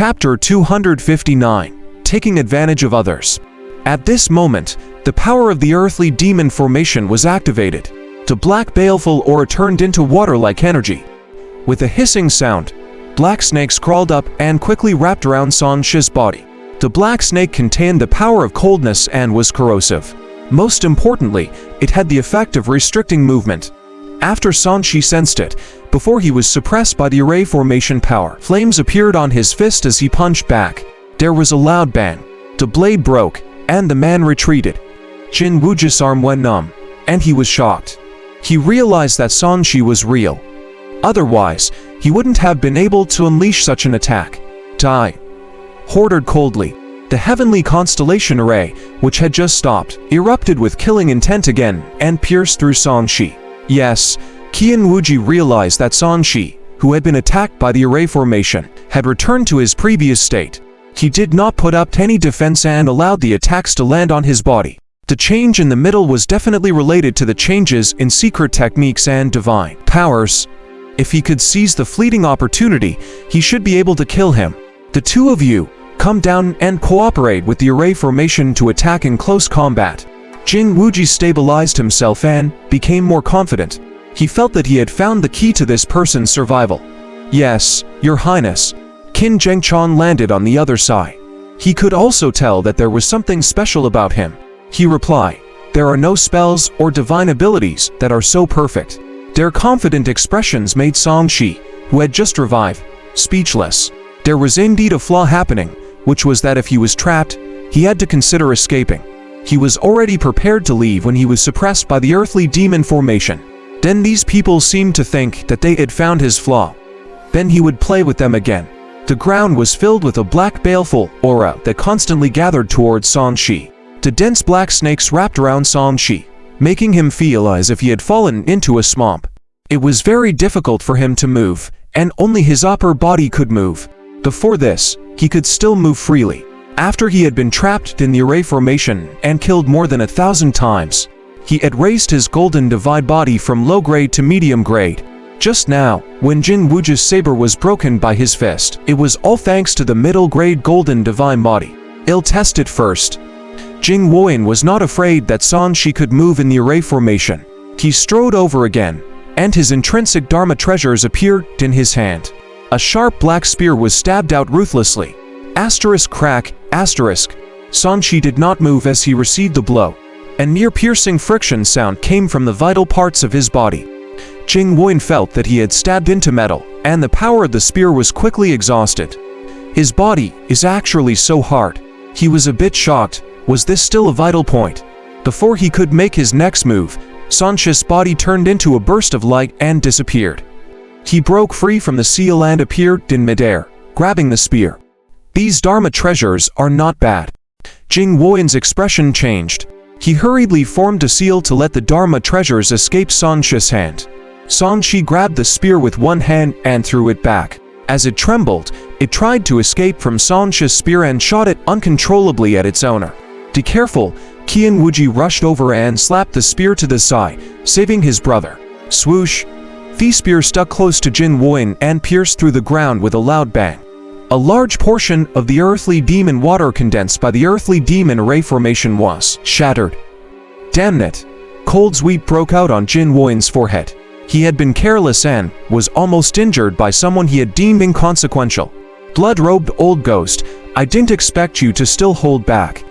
Chapter 259. Taking Advantage of Others. At this moment, the power of the earthly demon formation was activated. The black baleful aura turned into water-like energy. With a hissing sound, black snakes crawled up and quickly wrapped around Sanchi's body. The black snake contained the power of coldness and was corrosive. Most importantly, it had the effect of restricting movement. After Sanchi sensed it, before he was suppressed by the array formation power, flames appeared on his fist as he punched back. There was a loud bang. The blade broke, and the man retreated. Jin Wuji's arm went numb, and he was shocked. He realized that Sanchi was real. Otherwise, he wouldn't have been able to unleash such an attack. Die. Ordered coldly. The heavenly constellation array, which had just stopped, erupted with killing intent again and pierced through Sanchi. Yes, Qian Wuji realized that Sanchi, who had been attacked by the array formation, had returned to his previous state. He did not put up any defense and allowed the attacks to land on his body. The change in the middle was definitely related to the changes in secret techniques and divine powers. If he could seize the fleeting opportunity, he should be able to kill him. The two of you, come down and cooperate with the array formation to attack in close combat. Jin Wuji stabilized himself and became more confident. He felt that he had found the key to this person's survival. Yes, Your Highness. Qin Zhengchan landed on the other side. He could also tell that there was something special about him. He replied, there are no spells or divine abilities that are so perfect. Their confident expressions made Sanchi, who had just revived, speechless. There was indeed a flaw happening, which was that if he was trapped, he had to consider escaping. He was already prepared to leave when he was suppressed by the earthly demon formation. Then these people seemed to think that they had found his flaw. Then he would play with them again. The ground was filled with a black baleful aura that constantly gathered towards Sanchi. The dense black snakes wrapped around Sanchi, making him feel as if he had fallen into a swamp. It was very difficult for him to move, and only his upper body could move. Before this, he could still move freely. After he had been trapped in the array formation and killed more than 1,000 times, he had raised his golden divide body from low grade to medium grade. Just now, when Jin Wuji's saber was broken by his fist, it was all thanks to the middle grade golden divine body. Ill-tested first. Jing Wuyin was not afraid that Sanchi could move in the array formation. He strode over again, and his intrinsic dharma treasures appeared in his hand. A sharp black spear was stabbed out ruthlessly. Asterisk crack, asterisk. Sanchi did not move as he received the blow. A near-piercing friction sound came from the vital parts of his body. Jing Wuyin felt that he had stabbed into metal, and the power of the spear was quickly exhausted. His body is actually so hard. He was a bit shocked. Was this still a vital point? Before he could make his next move, Sanchi's body turned into a burst of light and disappeared. He broke free from the seal and appeared in midair, grabbing the spear. These dharma treasures are not bad. Jing Wuyin's expression changed. He hurriedly formed a seal to let the dharma treasures escape Sanchi's hand. Sanchi grabbed the spear with one hand and threw it back. As it trembled, it tried to escape from Sanchi's spear and shot it uncontrollably at its owner. Be careful, Qian Wuji rushed over and slapped the spear to the side, saving his brother. Swoosh! The spear stuck close to Jin Wuyin and pierced through the ground with a loud bang. A large portion of the earthly demon water condensed by the earthly demon array formation was shattered. Damn it! Cold sweat broke out on Jin Wuyin's forehead. He had been careless and was almost injured by someone he had deemed inconsequential. Blood-robed old ghost, I didn't expect you to still hold back.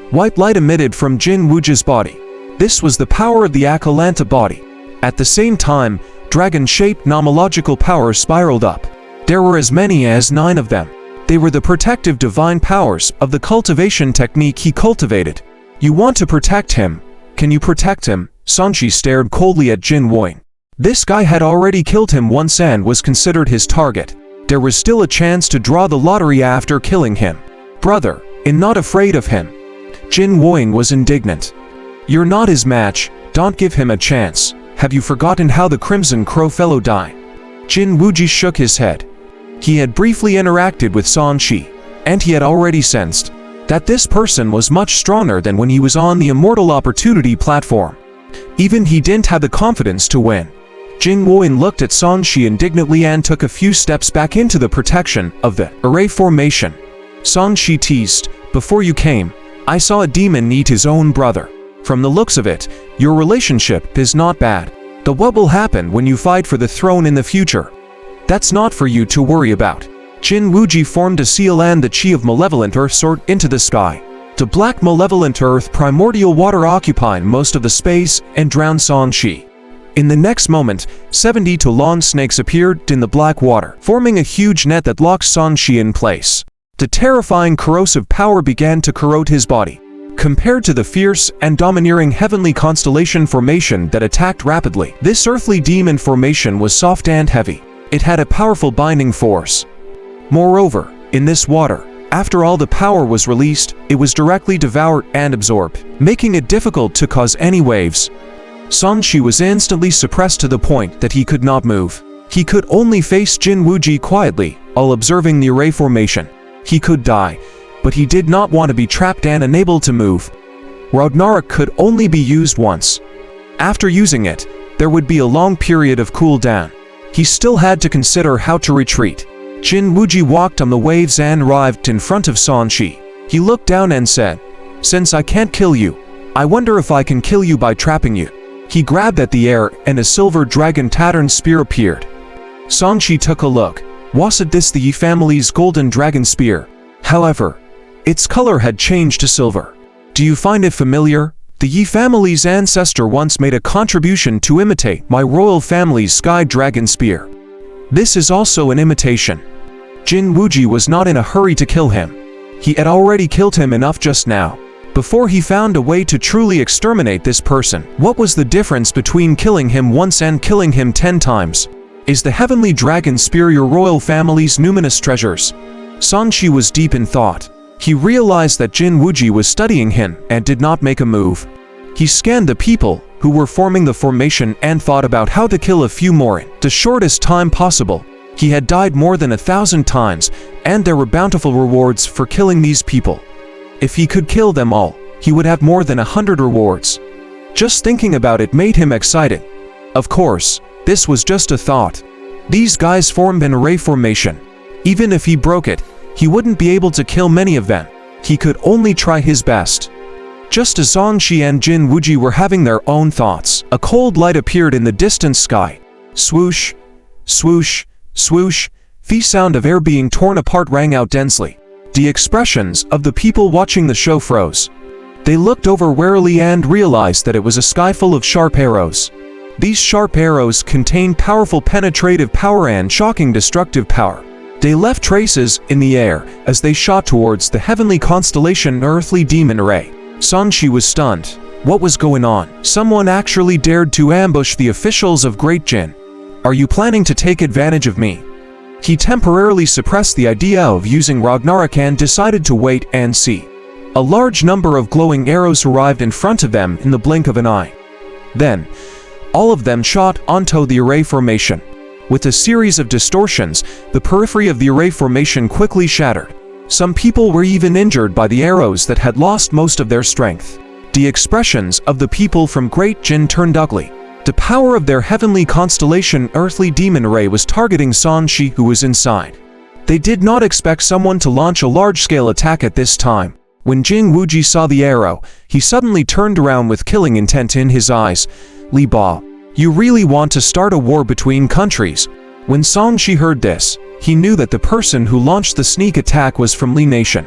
White light emitted from Jin Wuji's body. This was the power of the Akalanta body. At the same time, dragon-shaped nomological powers spiraled up. There were as many as 9 of them. They were the protective divine powers of the cultivation technique he cultivated. You want to protect him? Can you protect him? Sanchi stared coldly at Jin Wuyin. This guy had already killed him once and was considered his target. There was still a chance to draw the lottery after killing him. Brother, I'm not afraid of him. Jin Wuyin was indignant. You're not his match, don't give him a chance. Have you forgotten how the Crimson Crow fellow died? Jin Wuji shook his head. He had briefly interacted with Sanchi, and he had already sensed that this person was much stronger than when he was on the Immortal Opportunity platform. Even he didn't have the confidence to win. Jing Wuyin looked at Song Shi indignantly and took a few steps back into the protection of the array formation. Song Shi teased, "Before you came, I saw a demon eat his own brother. From the looks of it, your relationship is not bad. But what will happen when you fight for the throne in the future? That's not for you to worry about." Jin Wuji formed a seal and the chi of malevolent earth soared into the sky. The black malevolent earth primordial water occupied most of the space and drowned Song Shi. In the next moment, 70 lawn snakes appeared in the black water, forming a huge net that locked Song Shi in place. The terrifying corrosive power began to corrode his body. Compared to the fierce and domineering heavenly constellation formation that attacked rapidly, this earthly demon formation was soft and heavy. It had a powerful binding force. Moreover, in this water, after all the power was released, it was directly devoured and absorbed, making it difficult to cause any waves. Song Shi was instantly suppressed to the point that he could not move. He could only face Jin Wuji quietly, while observing the array formation. He could die, but he did not want to be trapped and unable to move. Ragnarok could only be used once. After using it, there would be a long period of cooldown. He still had to consider how to retreat. Jin Wuji walked on the waves and arrived in front of Song Shi. He looked down and said, "Since I can't kill you, I wonder if I can kill you by trapping you." He grabbed at the air and a silver dragon pattern spear appeared. Song Shi took a look. Wasn't this the Yi family's golden dragon spear? However, its color had changed to silver. "Do you find it familiar? The Yi family's ancestor once made a contribution to imitate my royal family's sky dragon spear. This is also an imitation." Jin Wuji was not in a hurry to kill him. He had already killed him enough just now. Before he found a way to truly exterminate this person, what was the difference between killing him once and killing him 10 times? Is the heavenly dragon spear your royal family's numinous treasures? Song Shi was deep in thought. He realized that Jin Wuji was studying him and did not make a move. He scanned the people who were forming the formation and thought about how to kill a few more in the shortest time possible. He had died more than 1,000 times, and there were bountiful rewards for killing these people. If he could kill them all, he would have more than 100 rewards. Just thinking about it made him excited. Of course, this was just a thought. These guys formed an array formation. Even if he broke it, he wouldn't be able to kill many of them. He could only try his best. Just as Song Shi and Jin Wuji were having their own thoughts, a cold light appeared in the distant sky. Swoosh, swoosh, swoosh, the sound of air being torn apart rang out densely. The expressions of the people watching the show froze. They looked over warily and realized that it was a sky full of sharp arrows. These sharp arrows contained powerful penetrative power and shocking destructive power. They left traces in the air as they shot towards the heavenly constellation earthly demon array. Song Shi was stunned. What was going on? Someone actually dared to ambush the officials of Great Jin. Are you planning to take advantage of me? He temporarily suppressed the idea of using Ragnarok and decided to wait and see. A large number of glowing arrows arrived in front of them in the blink of an eye. Then, all of them shot onto the array formation. With a series of distortions, the periphery of the array formation quickly shattered. Some people were even injured by the arrows that had lost most of their strength. The expressions of the people from Great Jin turned ugly. The power of their heavenly constellation earthly demon array was targeting Song Shi, who was inside. They did not expect someone to launch a large-scale attack at this time. When Jin Wuji saw the arrow, he suddenly turned around with killing intent in his eyes. "Li Ba, you really want to start a war between countries?" When Song Shi heard this, he knew that the person who launched the sneak attack was from Li Nation.